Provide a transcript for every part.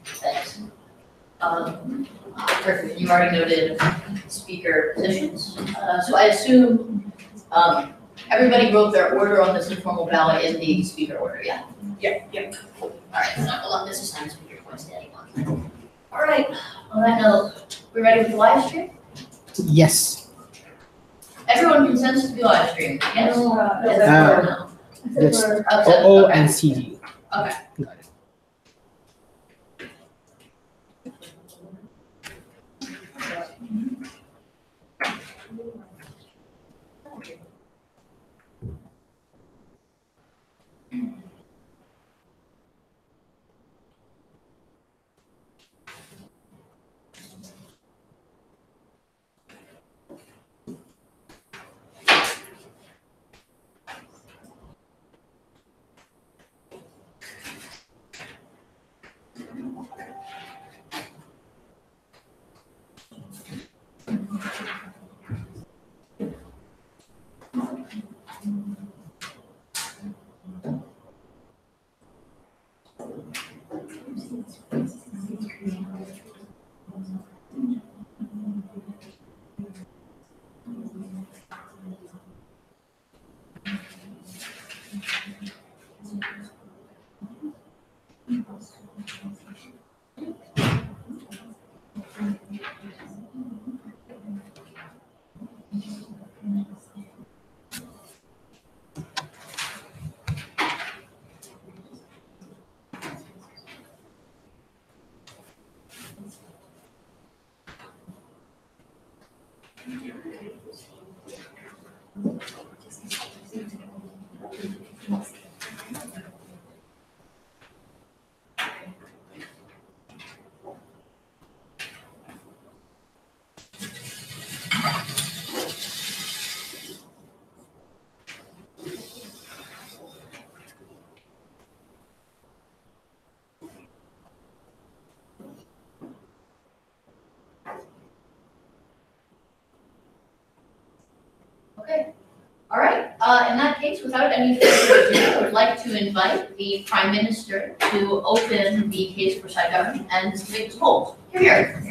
Thanks. Perfect. You already noted speaker positions. So I assume everybody wrote their order on this informal ballot in the speaker order, yeah? Yeah. All right, so I will not misassign speaker points to anyone. All right, on that note, we ready with the live stream? Yes. Everyone consents to be live streamed, yes? No. Yes. Okay. O and CD. Okay. Got it. Okay. All right. In that case, without any further ado, I would like to invite the Prime Minister to open the case for side government and to make his polls. Here.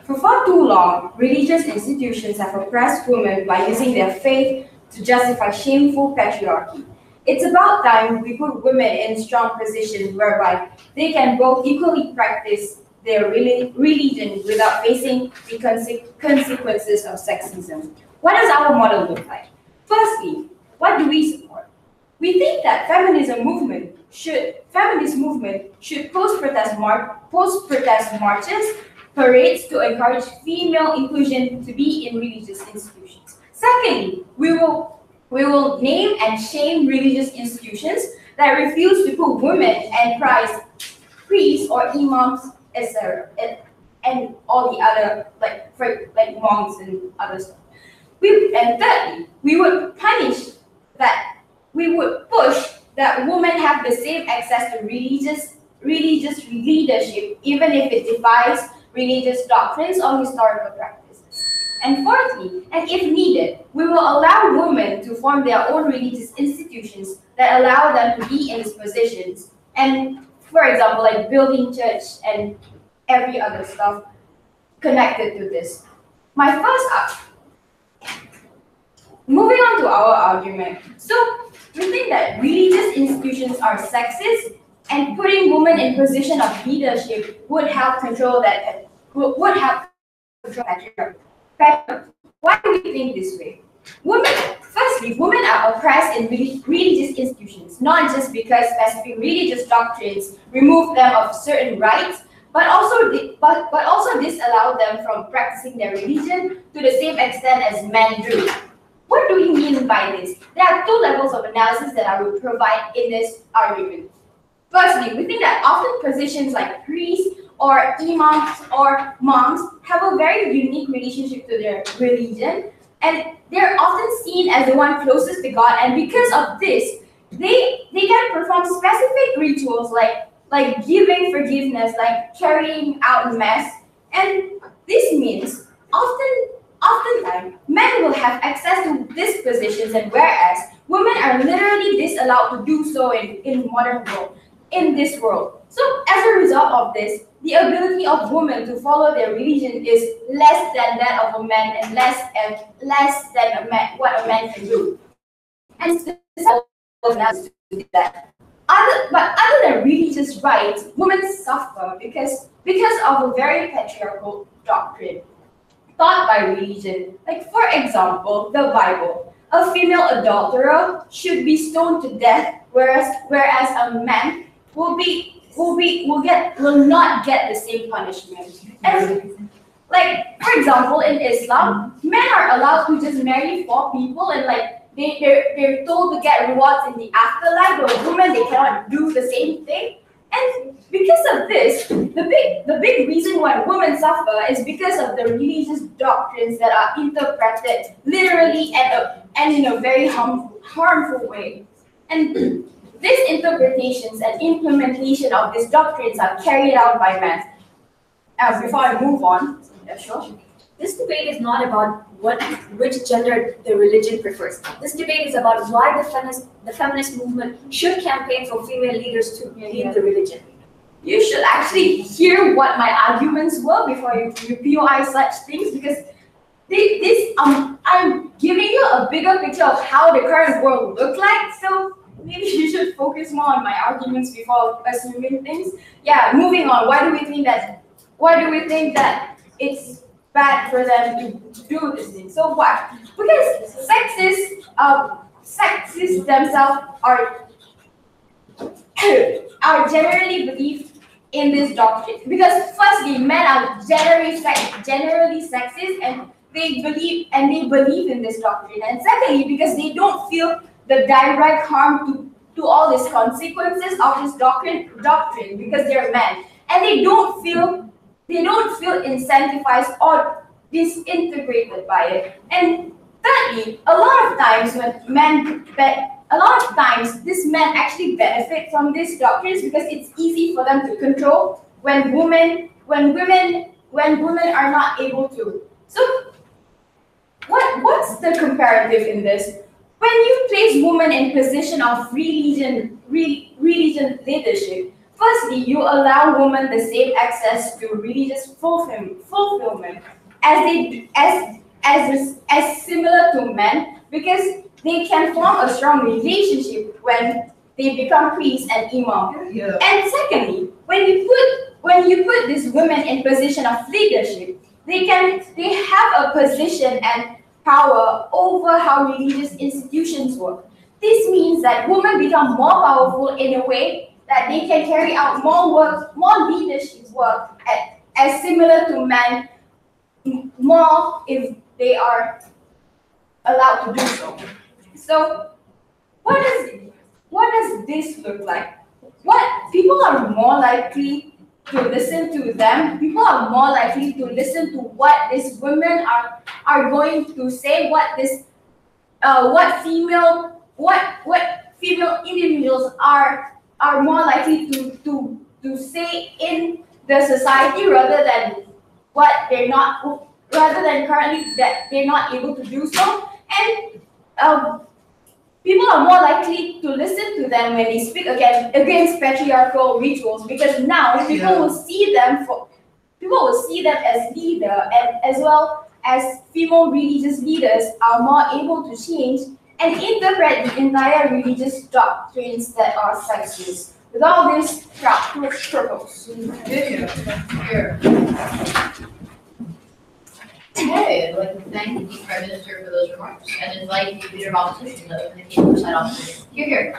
For far too long, religious institutions have oppressed women by using their faith to justify shameful patriarchy. It's about time we put women in strong positions whereby they can both equally practice their religion without facing the consequences of sexism. What does our model look like? Firstly, what do we support? We think that feminist movement should post-protest marches, parades to encourage female inclusion to be in religious institutions. Secondly, we will name and shame religious institutions that refuse to put women and priests or imams, etc., and all the other like monks and other stuff. And thirdly, we would push that women have the same access to religious leadership, even if it defies religious doctrines or historical practices. And fourthly, and if needed, we will allow women to form their own religious institutions that allow them to be in these positions. And for example, like building church and every other stuff connected to this. My moving on to our argument. So we think that religious institutions are sexist, and putting women in position of leadership would help control that. Would help control patriarchy. Why do we think this way? Firstly, women are oppressed in religious institutions, not just because specific religious doctrines remove them of certain rights, but also disallow them from practicing their religion to the same extent as men do. What do we mean by this? There are two levels of analysis that I will provide in this argument. Firstly, we think that often positions like priests or imams or monks have a very unique relationship to their religion, and they're often seen as the one closest to God, and because of this, they can perform specific rituals like giving forgiveness, like carrying out mass, and this means oftentimes men will have access to these positions, and whereas women are literally disallowed to do so in this world. So as a result of this, the ability of women to follow their religion is less than that of a man, and less than what a man can do. And this is that. Other than religious rights, women suffer because of a very patriarchal doctrine taught by religion. Like, for example, the Bible. A female adulterer should be stoned to death, whereas a man will not get the same punishment. And like, for example, in Islam, men are allowed to just marry 4 people, and like they're told to get rewards in the afterlife, but women, they cannot do the same thing. And because of this, the big reason why women suffer is because of the religious doctrines that are interpreted literally and in a very harmful way. And these interpretations and implementation of these doctrines are carried out by men. Before I move on, sure. This debate is not about which gender the religion prefers. This debate is about why the feminist movement should campaign for female leaders to lead the religion. You should actually hear what my arguments were before you POI such things, because I'm giving you a bigger picture of how the current world looks like. So maybe you should focus more on my arguments before assuming things. Yeah, moving on. Why do we think that it's bad for them to do this thing? So what? Because sexists themselves are generally believe in this doctrine. Because firstly, men are generally sexist, and they believe in this doctrine. And secondly, because they don't feel the direct harm to all these consequences of this doctrine because they're men, and they don't feel incentivized or disintegrated by it. And thirdly, a lot of times these men actually benefit from these doctrines because it's easy for them to control when women are not able to. So what's the comparative in this? When you place women in position of religion leadership, firstly, you allow women the same access to religious fulfillment as similar to men, because they can form a strong relationship when they become priests and imams. Yeah. And secondly, when you put these women in position of leadership, they have a position and power over how religious institutions work. This means that women become more powerful in a way that they can carry out more leadership work as similar to men, more if they are allowed to do so. So, what does this look like? What people are more likely to listen to them? People are more likely to listen to what these women are going to say. What female individuals are more likely to say in the society rather than currently that they're not able to do so. And people are more likely to listen to them when they speak against patriarchal rituals, because now people will see them as leader, and as well as female religious leaders are more able to change and interpret the entire religious doctrines that are sexist. With all this, purpose. Here. Okay, I'd like to thank the Prime Minister for those remarks and invite the Leader of Opposition to open the case for side opposition. Here.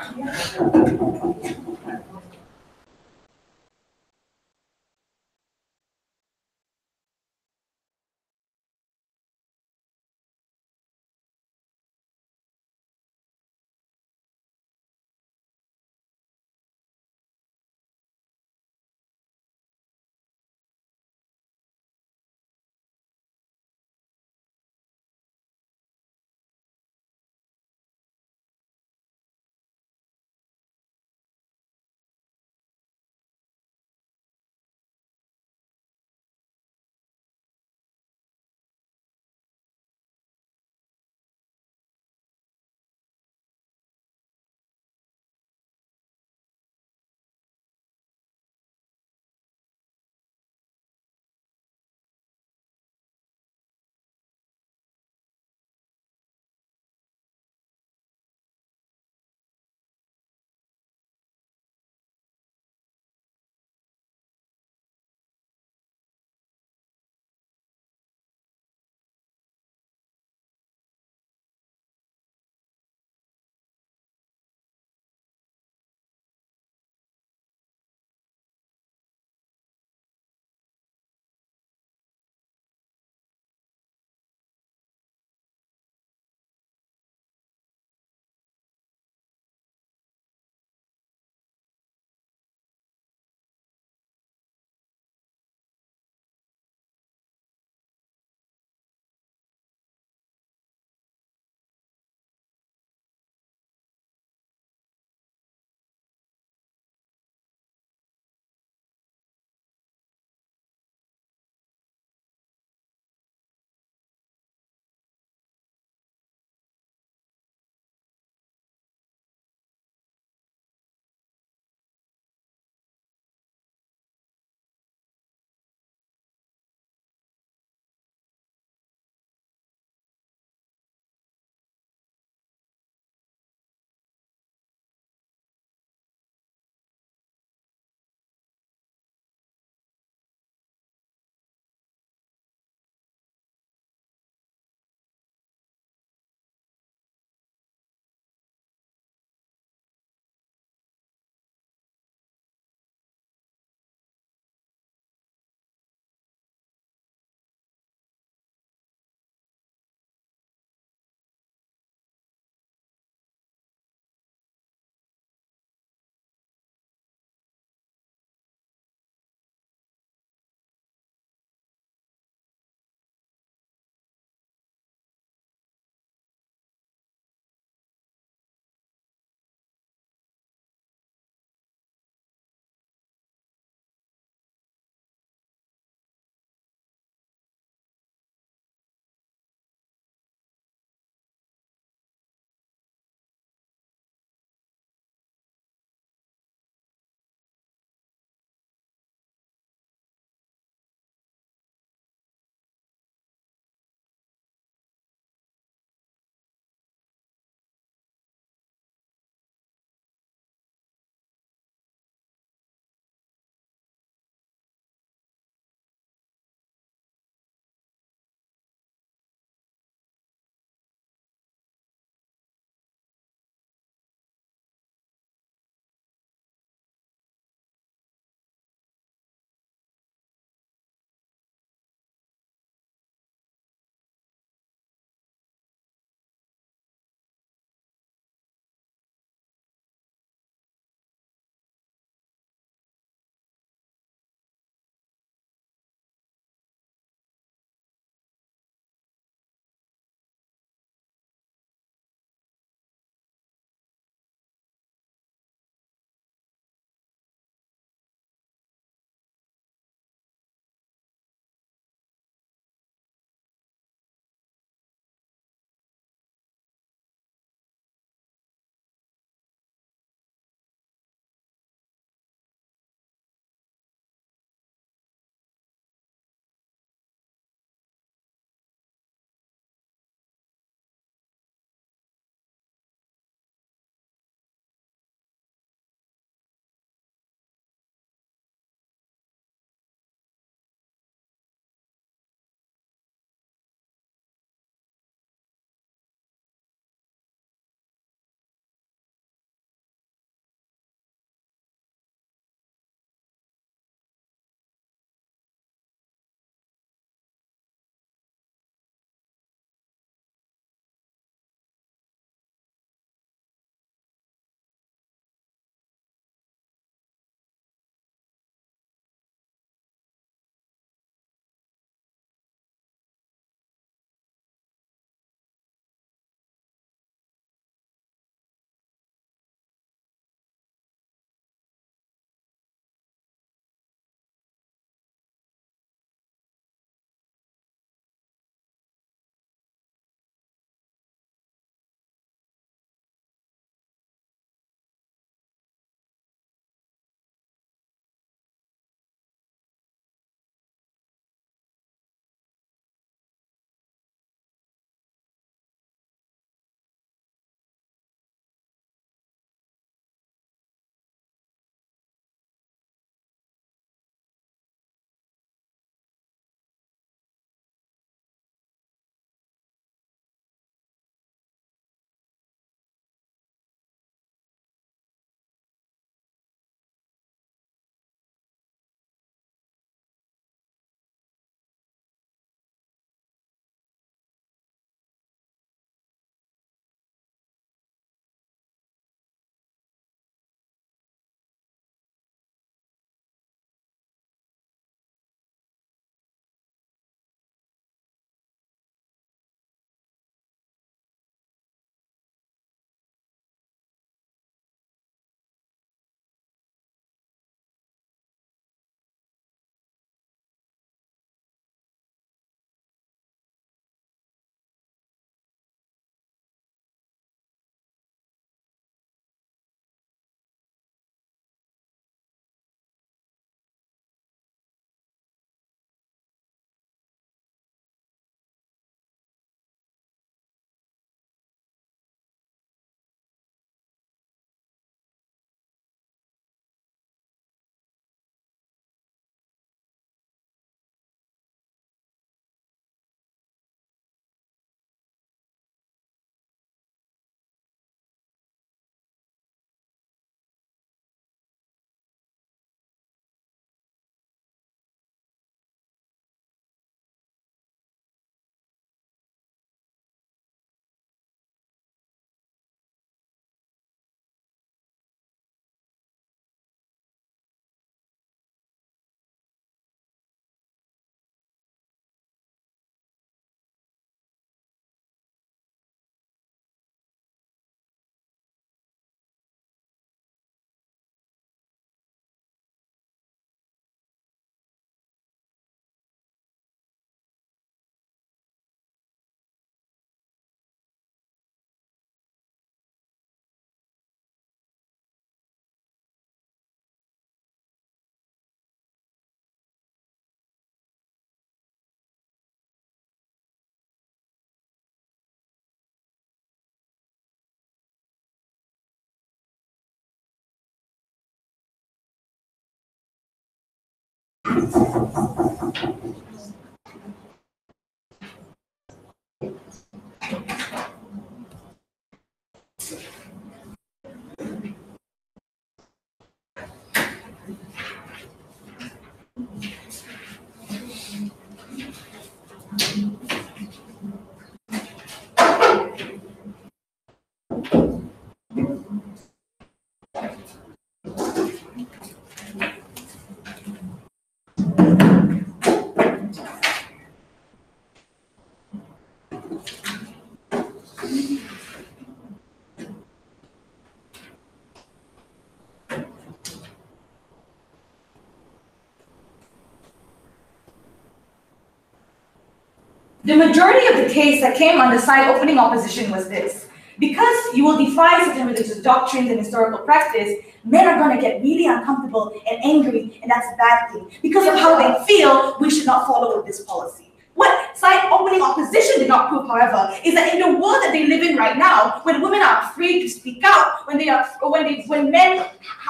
The majority of the case that came on the side opening opposition was this. Because you will defy certain religious doctrines and historical practice, men are going to get really uncomfortable and angry, and that's a bad thing. Because of how they feel, we should not follow with this policy. What side opening opposition did not prove, however, is that in the world that they live in right now, when women are afraid to speak out, when men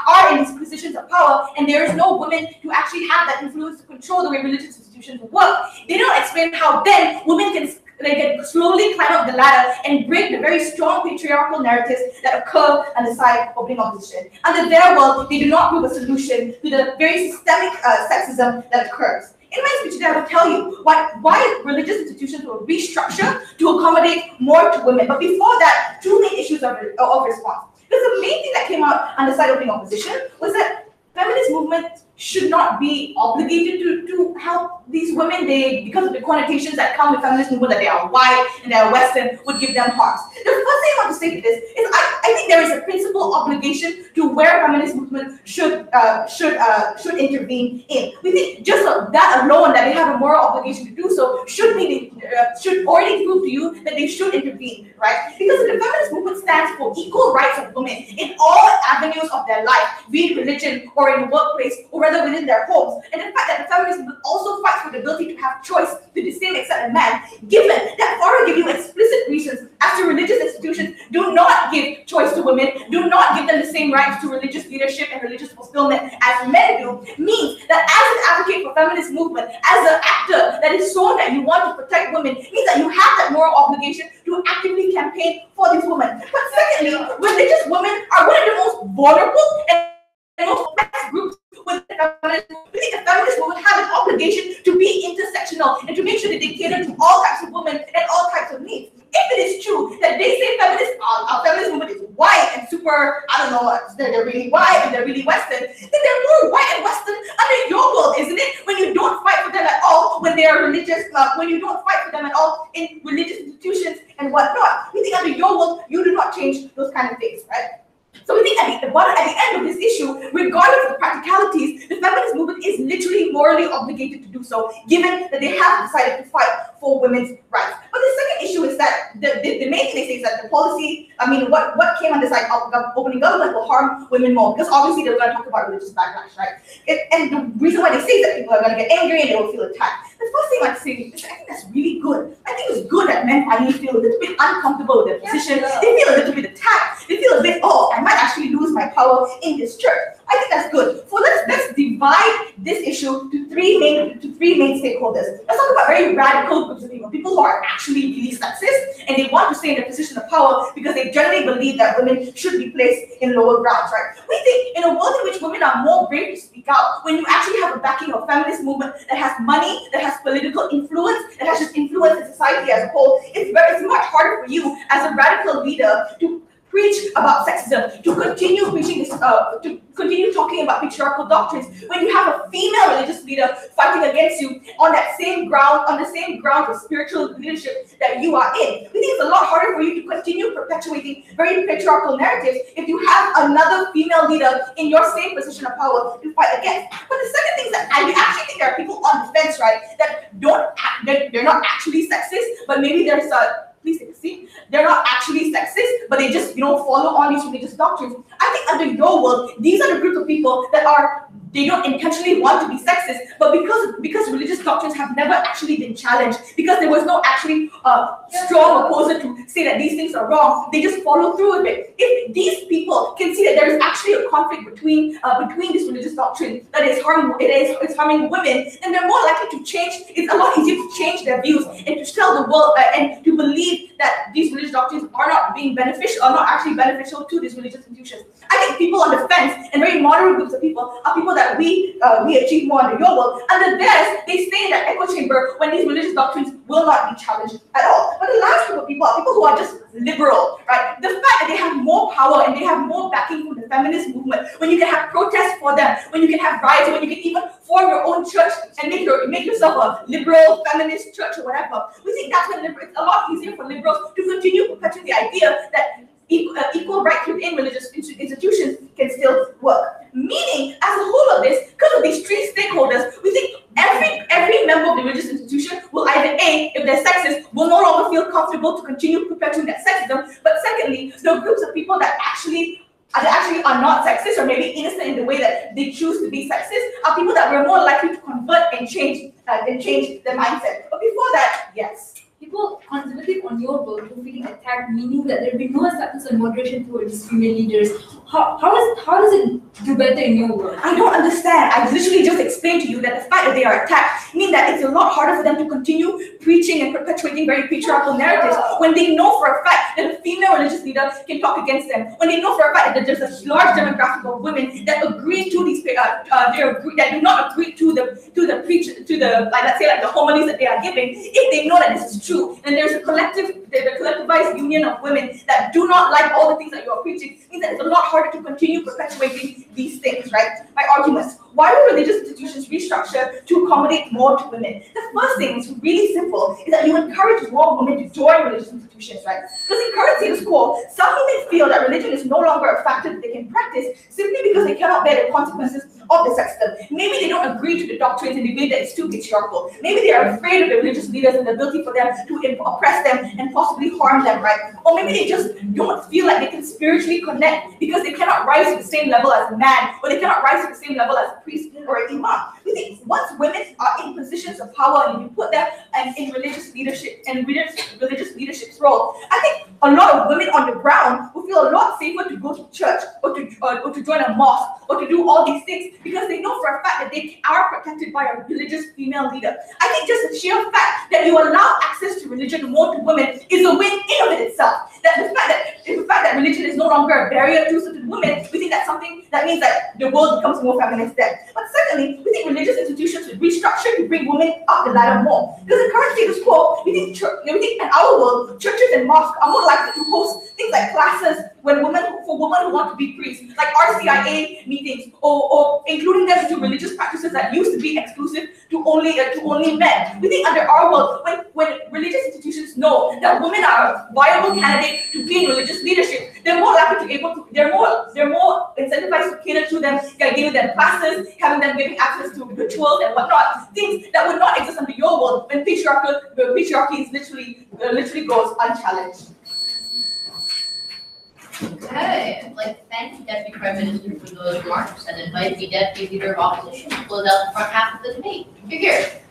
are in these positions of power, and there is no women to actually have that influence to control the way religious institutions work, they don't explain how then women can slowly climb up the ladder and break the very strong patriarchal narratives that occur on the side of opening opposition. Under their world, they do not prove a solution to the very systemic sexism that occurs. In my speech today, I will tell you why religious institutions will restructure to accommodate more to women. But before that, two main issues of response. Because the main thing that came out on the side of opening opposition was that feminist movement should not be obligated to help these women. Because of the connotations that come with feminist movement, that they are white and they are Western, would give them harms. The first thing I want to say to this is I think there is a principal obligation to where feminist movement should intervene in. We think just that alone, that they have a moral obligation to do so, should already prove to you that they should intervene, right? Because the feminist movement stands for equal rights of women in all avenues of their life, be it religion or in the workplace or rather within their homes. And the fact that the feminist movement also fights for the ability to have choice to the same extent as man, given that Farah give you explicit reasons as to religious institutions do not give choice to women, do not give them the same rights to religious leadership and religious fulfillment as men do, means that as an advocate for feminist movement, as an actor that is shown that you want to protect women, means that you have that moral obligation to actively campaign for these women. But secondly, religious women are one of the most vulnerable and most oppressed groups within the feminist movement. We think the feminist movement have an obligation to be intersectional and to make sure that they cater to all types of women and all types of needs. If it is true that they say our feminist movement is white and super, I don't know, they're really white and they're really Western, then they're more white and Western under your world, isn't it? When you don't fight for them at all, when they are religious, when you don't fight for them at all in religious institutions and whatnot. We think under your world, you do not change those kind of things, right? So we think at the end of this issue, regardless of the practicalities, the feminist movement is literally morally obligated to do so, given that they have decided to fight for women's rights. But the second issue is that the main thing they say is that the policy, what came on the side of opening government will harm women more, because obviously they're going to talk about religious backlash, right? And the reason why they say that people are going to get angry and they will feel attacked. The first thing I'd say is I think that's really good. I think it's good that men finally feel a little bit uncomfortable with their position. They feel a little bit attacked. They feel a bit, I might actually lose my power in this church. I think that's good. So let's divide this issue to three main stakeholders. Let's talk about very radical groups of people who are actually really sexist and they want to stay in a position of power because they generally believe that women should be placed in lower grounds, right? We think in a world in which women are more brave to speak out, when you actually have a backing of feminist movement that has money, that has political influence, that has just influence in society as a whole, it's much harder for you as a radical leader to preach about sexism, to continue preaching this, to continue talking about patriarchal doctrines when you have a female religious leader fighting against you on that same ground, on the same ground of spiritual leadership that you are in. We think it's a lot harder for you to continue perpetuating very patriarchal narratives if you have another female leader in your same position of power to fight against. But the second thing is that I actually think there are people on the fence, right, that they're not actually sexist, but maybe there's a they're not actually sexist, but they just follow on these religious doctrines. I think under your world, these are the group of people that are they don't intentionally want to be sexist, but because religious doctrines have never actually been challenged, because there was no actually strong opposer to say that these things are wrong, they just follow through with it. If these people can see that there is actually a conflict between this religious doctrine that is harming women, then they're more likely to change. It's a lot easier to change their views and to tell the world and to believe that these religious doctrines are not being beneficial, are not actually beneficial to these religious institutions. I think people on the fence and very moderate groups of people are people that we achieve more under your world. Under theirs, they stay in that echo chamber when these religious doctrines will not be challenged at all. But the last group of people are people who are just liberal, right? The fact that they have more power and they have more backing from the feminist movement, when you can have protests for them, when you can have riots, when you can even form your own church and make yourself a liberal feminist church or whatever. We think that's when it's a lot easier for liberals to continue perpetuating the idea that equal rights within religious institutions can still work. Meaning, as a whole of this, because of these three stakeholders, we think every member of the religious institution will either A, if they're sexist, will no longer feel comfortable to continue perpetuating that sexism, but secondly, the groups of people that actually are not sexist or maybe innocent in the way that they choose to be sexist are people that were more likely to convert and change their mindset. But before that, yes. People conservative on your world who feeling attacked, meaning that there will be no acceptance and moderation towards female leaders. How does it do better in your world? I don't understand. I literally just explained to you that the fact that they are attacked means that it's a lot harder for them to continue preaching and perpetuating very patriarchal narratives when they know for a fact that a female religious leader can talk against them, when they know for a fact that there's a large demographic of women that agree to these that do not agree to the like let's say like the homilies that they are giving. If they know that this is true, and there's a collectivized union of women that do not like all the things that you are preaching, means that it's a lot harder to continue perpetuating these things, right? My arguments. Why do religious institutions restructure to accommodate more to women? The first thing is really simple, is that you encourage more women to join religious institutions, right? Because in current status quo, some women feel that religion is no longer a factor that they can practice simply because they cannot bear the consequences of the system. Maybe they don't agree to the doctrines and they believe that it's too patriarchal. Maybe they are afraid of the religious leaders and the ability for them to oppress them and possibly harm them, right? Or maybe they just don't feel like they can spiritually connect because they cannot rise to the same level as a man, or they cannot rise to the same level as a priest or an imam. We think once women are in positions of power and you put them in religious leadership and religious leadership's role, I think a lot of women on the ground will feel a lot safer to go to church or to join a mosque or to do all these things because they know for a fact that they are protected by a religious female leader. I think just the sheer fact that you allow access to religion more to women is a win in of it itself. That the fact that religion is no longer a barrier to certain women, we think that's something that means that the world becomes more feminist then. But secondly, we think religious institutions should restructure to bring women up the ladder more. Because in current status quo, we think in our world, churches and mosques are more likely to host things like classes for women who want to be priests, like RCIA meetings, or including them into religious practices that used to be exclusive to only men. We think under our world, when religious institutions know that women are a viable candidate to be in religious leadership, they're more likely they're more incentivized to cater to them, giving them classes, having them giving access to rituals and whatnot, things that would not exist under your world when patriarchy is literally goes unchallenged. Okay, I'd like to thank the Deputy Prime Minister for those remarks and invite the Deputy Leader of Opposition to close out the front half of the debate. You're here.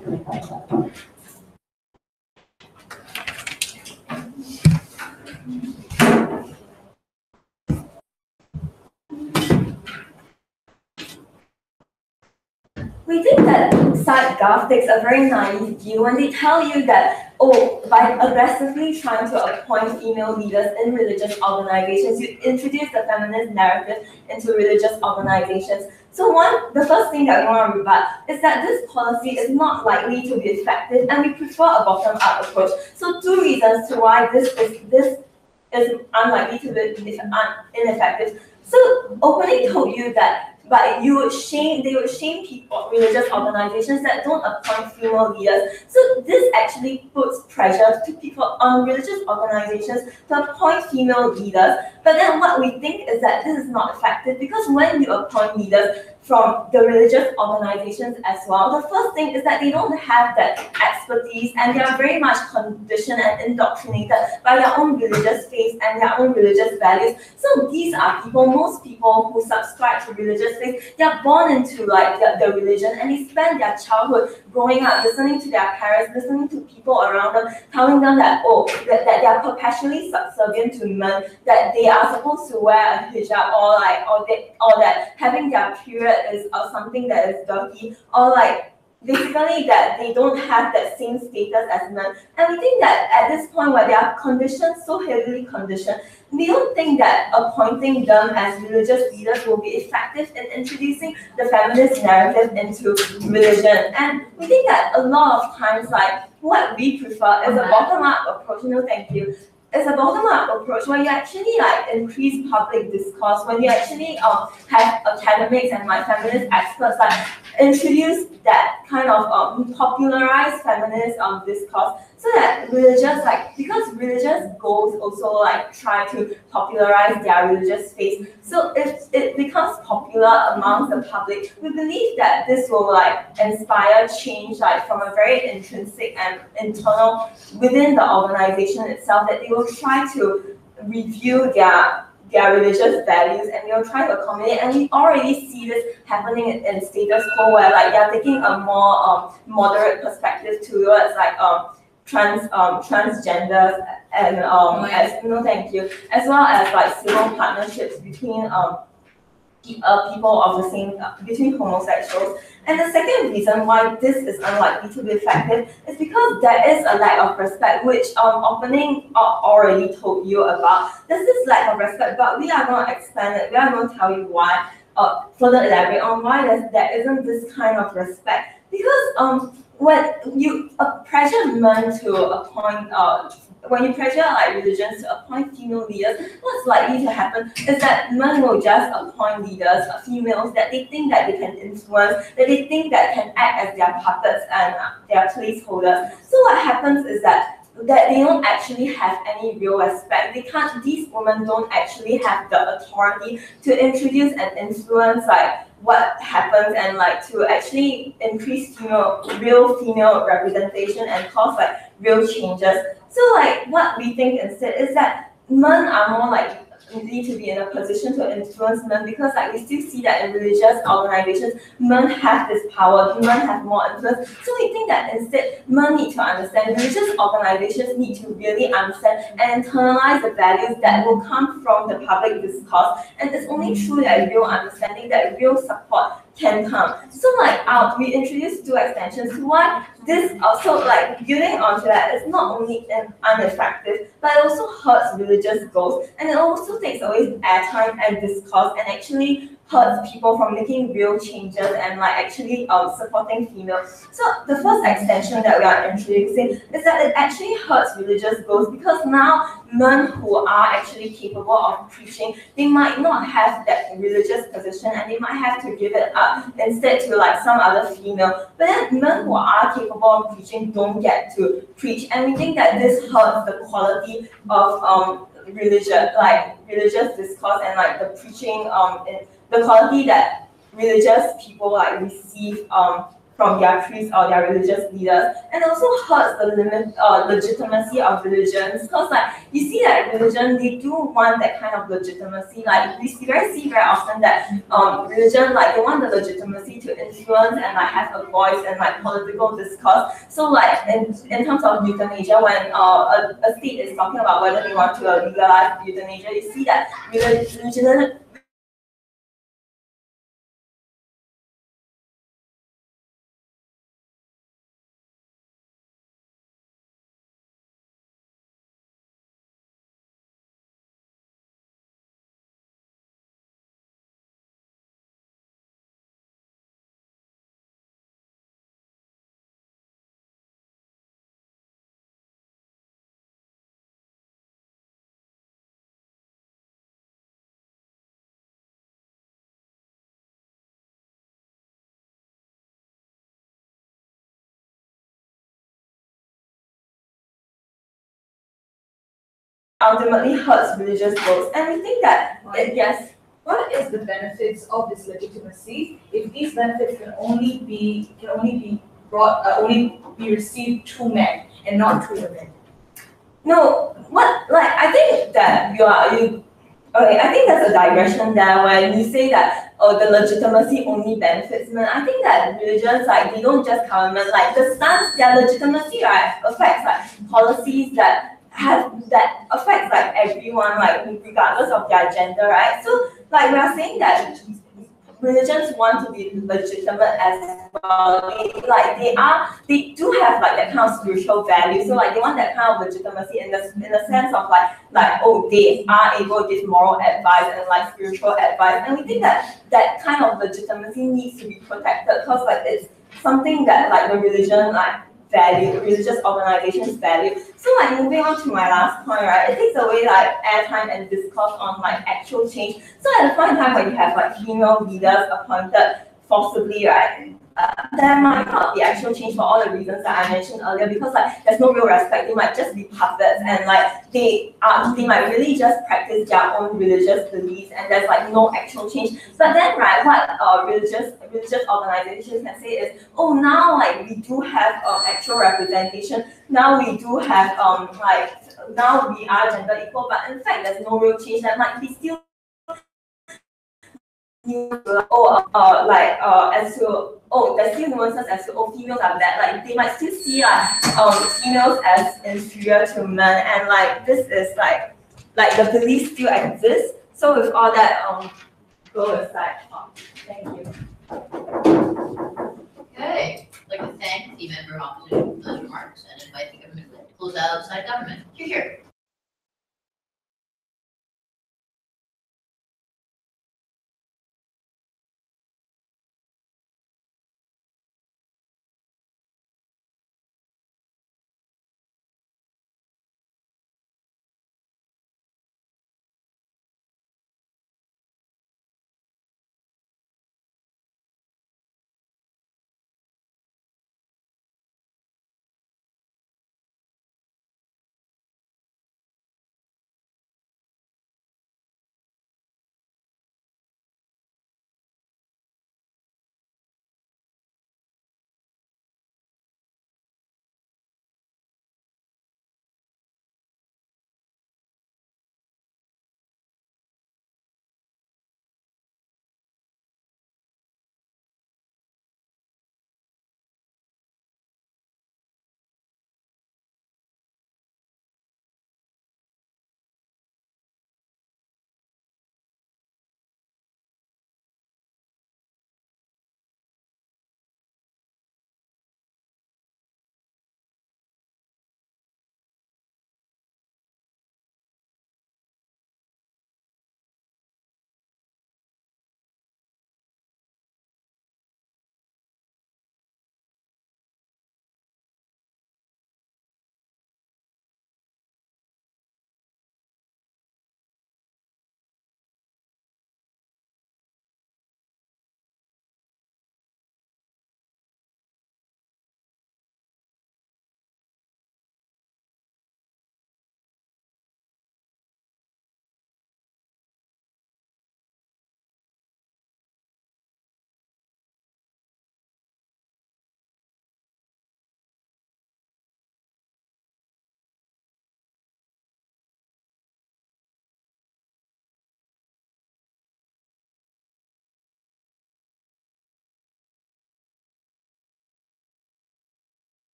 We think that SciGov takes a very naive view when they tell you that, oh, by aggressively trying to appoint female leaders in religious organizations, you introduce the feminist narrative into religious organizations. So the first thing that we want to rebut is that this policy is not likely to be effective, and we prefer a bottom-up approach. So 2 reasons to why this is unlikely to be ineffective. So openly told you that they would shame people, religious organizations that don't appoint female leaders. So this actually puts pressure to people on religious organizations to appoint female leaders. But then what we think is that this is not effective, because when you appoint leaders from the religious organizations as well, the first thing is that they don't have that expertise, and they are very much conditioned and indoctrinated by their own religious faith and their own religious values. So these are people, most people who subscribe to religious faith, they are born into like the religion, and they spend their childhood growing up listening to their parents, listening to people around them, telling them that, that they are perpetually subservient to men, that they are supposed to wear a hijab, or that having their period is something that is dirty, or like basically that they don't have that same status as men. And we think that at this point where they are conditioned, so heavily conditioned, we don't think that appointing them as religious leaders will be effective in introducing the feminist narrative into religion. And we think that a lot of times, like, what we prefer is a bottom-up approach. No, thank you. It's a bottom-up approach where you actually like increase public discourse, when you actually have academics and like feminist experts like introduce that kind of popularized feminist discourse, so that religious, like, because religious goals also like try to popularize their religious faith. So if it becomes popular amongst the public, we believe that this will like inspire change, like from a very intrinsic and internal within the organization itself, that they will try to review their religious values, and they'll try to accommodate. And we already see this happening in status quo, where like they're taking a more moderate perspective towards like transgenders and as well as like civil partnerships between people of the same, between homosexuals. And the second reason why this is unlikely to be effective is because there is a lack of respect, which opening already told you about. There's this lack of respect, but we are going to expand it. We are going to tell you why, further elaborate on why there isn't this kind of respect. Because when you pressure men to appoint, when you pressure like religions to appoint female leaders, what's likely to happen is that men will just appoint leaders, females, that they think that they can influence, that they think that can act as their puppets and their placeholders. So what happens is that they don't actually have any real respect. These women don't actually have the authority to introduce and influence like what happens, and like to actually increase real female representation and cause like real changes. So like what we think instead is that men are more like need to be in a position to influence men, because like we still see that in religious organizations, men have this power, men have more influence. So we think that instead men need to understand, religious organizations need to really understand and internalize the values that will come from the public discourse. And it's only through that real understanding that real support can come. So like we introduced 2 extensions to why this also, like, building onto that, is not only ineffective, but it also hurts religious goals, and it also takes away airtime and discourse, and actually hurts people from making real changes and like actually supporting females. So the first extension that we are introducing is that it actually hurts religious goals, because now men who are actually capable of preaching, they might not have that religious position, and they might have to give it up instead to like some other female. But then men who are capable of preaching don't get to preach, and we think that this hurts the quality of religious discourse and like the preaching, the quality that religious people like receive from their priests or their religious leaders, and also hurts the legitimacy of religions. Because like you see that religion, they do want that kind of legitimacy. Like we see very often that religion, like they want the legitimacy to influence and like have a voice and like political discourse. So like in terms of euthanasia, when a state is talking about whether they want to legalize euthanasia, you see that religion ultimately hurts religious votes. And we think that, yes, What is the benefits of this legitimacy if these benefits can only be received to men and not to women? no, I think that I think there's a digression there when you say that the legitimacy only benefits men. I think that religions, like, they don't just cover men, like the stance, their legitimacy, right, affects like policies that affects like everyone, like regardless of their gender, right? So like we are saying that religions want to be legitimate as well. They do have like that kind of spiritual value. So like they want that kind of legitimacy in the sense of like oh, they are able to give moral advice and like spiritual advice. And we think that that kind of legitimacy needs to be protected because like it's something that like the religion like value, religious organizations value. So like moving on to my last point, right, it takes away like airtime and discourse on like actual change. So at the point in time when you have like female leaders appointed forcibly, right, there might not be actual change for all the reasons that I mentioned earlier because like there's no real respect. They might just be puppets and like they might really just practice their own religious beliefs and there's like no actual change. But then right, what religious organizations can say is, oh, now like we do have actual representation. Now we do have now we are gender equal, but in fact there's no real change. That might be still there's still nuances as to females are bad. Like they might still see females as inferior to men, and like this is like the belief still exists. So with all that go aside, thank you. Okay, I'd like to thank the member of opposition for those remarks and invite the government to close out side government. Here.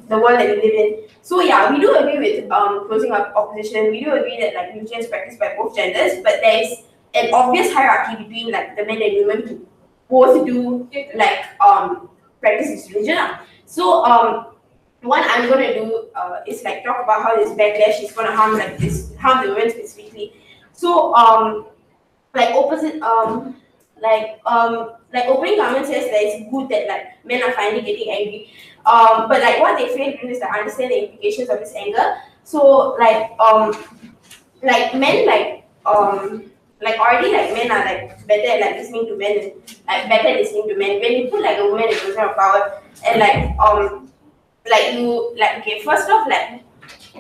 the world that we live in. So yeah, we do agree with closing up opposition. We do agree that like religion is practiced by both genders, but there is an obvious hierarchy between like the men and women who both do like practice this religion. So what I'm gonna do is like talk about how this backlash is gonna harm the women specifically. So like opposite like opening comment says that it's good that like men are finally getting angry. But like what they fail to do is to understand the implications of this anger. So like men like already like men are like better at like listening to men and like better at listening to men. When you put like a woman in a position of power and like you like okay, first off like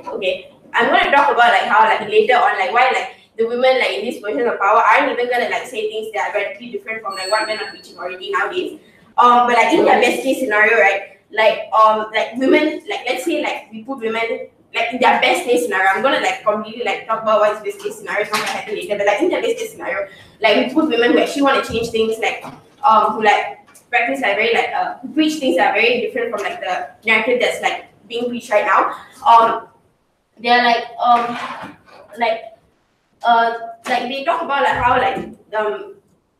okay, I'm gonna talk about like how like later on like why like the women like in this position of power aren't even gonna like say things that are radically different from like what men are preaching already nowadays. But like in their best case scenario, right? Like women, like let's say like we put women like in their best case scenario. I'm gonna like completely like talk about what's best case scenario. It's not gonna happen later, but like in their best case scenario, like we put women who actually want to change things, like who like practice like very like who preach things that are very different from like the narrative that's like being preached right now. They're like they talk about like how like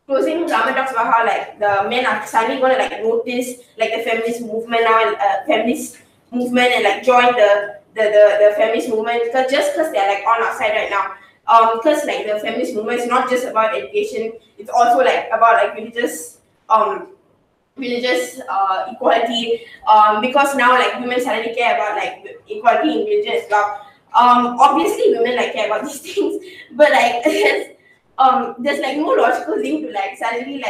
closing government talks about how like the men are suddenly gonna like notice like the feminist movement now and feminist movement and like join the feminist movement because they're like on our side right now. Because like the feminist movement is not just about education, it's also like about like religious equality. Because now like women suddenly care about like equality in religion as well. Obviously women like care about these things, but like there's like no logical link to like suddenly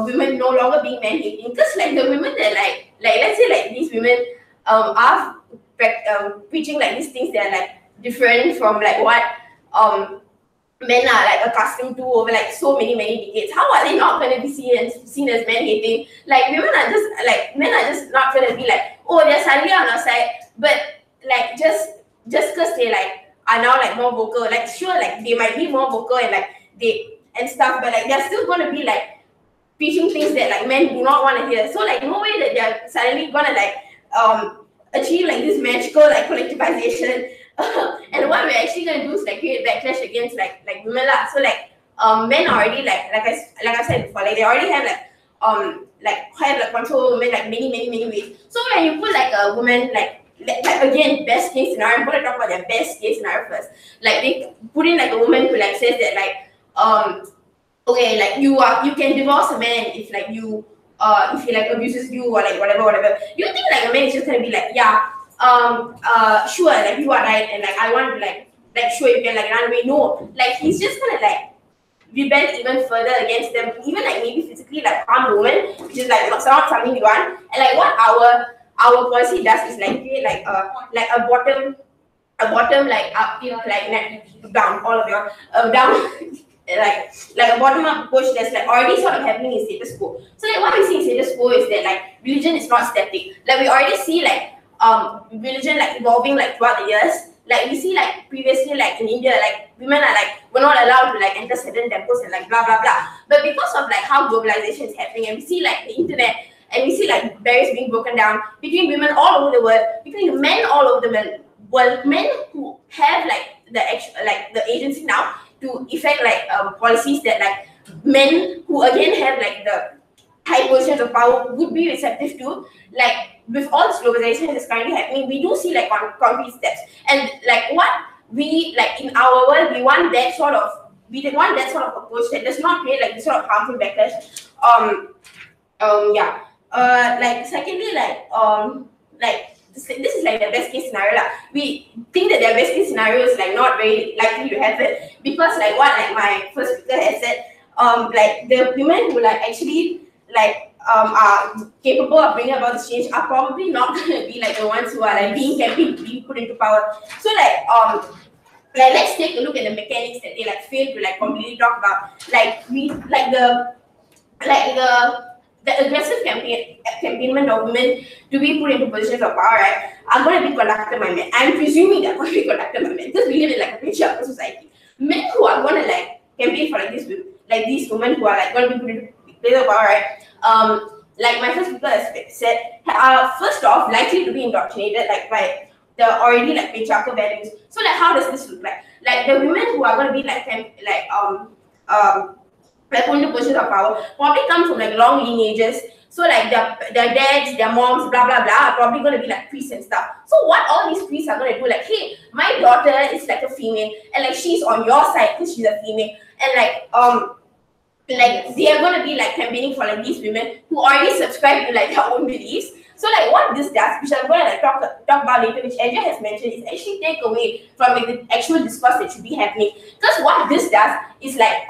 women no longer being man hating because like the women that like let's say like these women are preaching like these things that are like different from like what men are like accustomed to over like so many decades. How are they not going to be seen as men hating? Like men are just not going to be like, oh, they're suddenly on our side, but like just because they like are now like more vocal, like sure like they might be more vocal and like they and stuff, but like they're still going to be like preaching things that like men do not want to hear. So like no way that they're suddenly gonna like achieve like this magical like collectivization. And what we're actually gonna do is like create backlash against like women lah. So like men already like I said before, like they already have like control women like many ways. So when you put like a woman like again best case scenario, I'm gonna talk about their best case scenario first. Like they put in like a woman who like says that like okay, like you can divorce a man if like you if he like abuses you or like whatever. You think like a man is just gonna be like, yeah, sure, like you are right and like I want to like sure you can like run away. No, like he's just gonna like rebel even further against them, even like maybe physically like harm the woman, which is like not something we want. And like what our policy does is like create like a bottom like up like down all of your down like a bottom up push that's like already sort of happening in status quo. So like what we see in status quo is that like religion is not static. Like we already see like religion like evolving like throughout the years. Like we see like previously like in India like women are like were not allowed to like enter certain temples and like blah blah blah. But because of like how globalization is happening and we see like the internet and we see like barriers being broken down between women all over the world, between men all over the world. Well, men who have like the agency now to effect like policies that like men who again have like the high positions of power would be receptive to. Like with all this globalization that's currently happening, we do see like concrete steps. And like what we like in our world, we want that sort of approach that does not create like this sort of harmful backlash. Like secondly, like like this is like the best case scenario. We think that their best case scenario is like not very likely to happen because like what like my first speaker has said, like the women who like actually like are capable of bringing about this change are probably not going to be like the ones who are like being put into power. So like let's take a look at the mechanics that they like fail to like completely talk about. Like the aggressive campaignement of women to be put into positions of power, right, are going to be conducted by men. I'm presuming they're going to be conducted by men because we live in like a patriarchal society. Men who are going to like campaign for like these women who are like going to be put into places of power, right? Like my first speaker has said, are first off likely to be indoctrinated like by the already like patriarchal values. So like how does this look like? Like the women who are going to be like put into positions of power probably come from like long lineages. So like their dads, their moms, blah blah blah, are probably going to be like priests and stuff. So what all these priests are going to do, like, hey, my daughter is like a female, and like she's on your side because she's a female, and like they are going to be like campaigning for like these women who already subscribe to like their own beliefs. So like what this does, which I'm going to like talk about later, which Andrea has mentioned, is actually take away from like the actual discourse that should be happening. Because what this does is like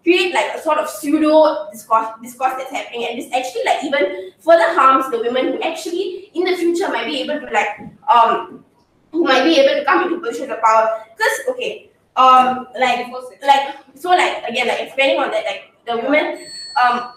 create like a sort of pseudo discourse that's happening, and this actually like even further harms the women who actually in the future might be able to like who might be able to come into positions of power. Because okay, so again, like expanding on that, like the women are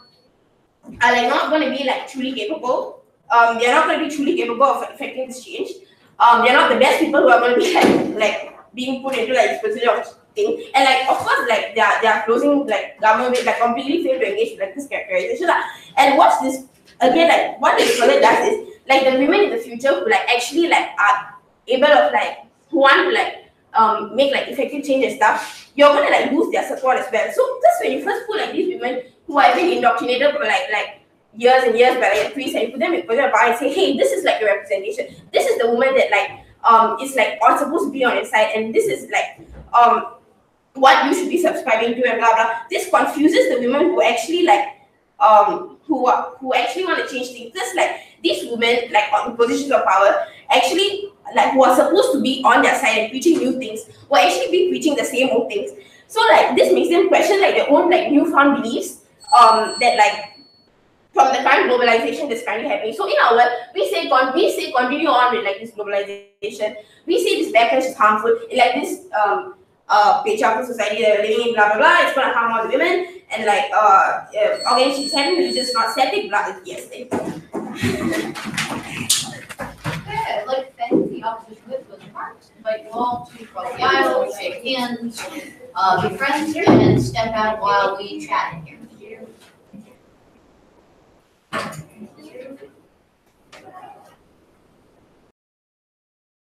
like not going to be like truly capable. They're not going to be truly capable of effecting this change. They're not the best people who are going to be like being put into like this position of thing. And like of course like they are closing like government with like completely fail to engage with like this characterization. And what's this again, like what this further does is like the women in the future who like actually like are able of like who want to like make like effective change and stuff, you're gonna like lose their support as well. So just when you first put like these women who have been indoctrinated for like years and years by like priests, and you put them in position of power and say, hey, this is like your representation. This is the woman that like is like all supposed to be on your side, and this is like what you should be subscribing to, and blah blah. This confuses the women who actually like who actually want to change things. Because like these women like in positions of power actually like who are supposed to be on their side and preaching new things will actually be preaching the same old things. So like this makes them question like their own like newfound beliefs that like from the current globalization that's currently happening. So in our world, we say continue on with like this globalization. We say this backlash is harmful in like this patriarchal society that we're living in, blah blah blah. It's gonna harm all the women, and like organizations having religious not static, blah. Yes. Okay, I'd like to thank the opposition with remarks. Invite you all to cross the aisle, shake hands, be friends, and step out while we chat in here.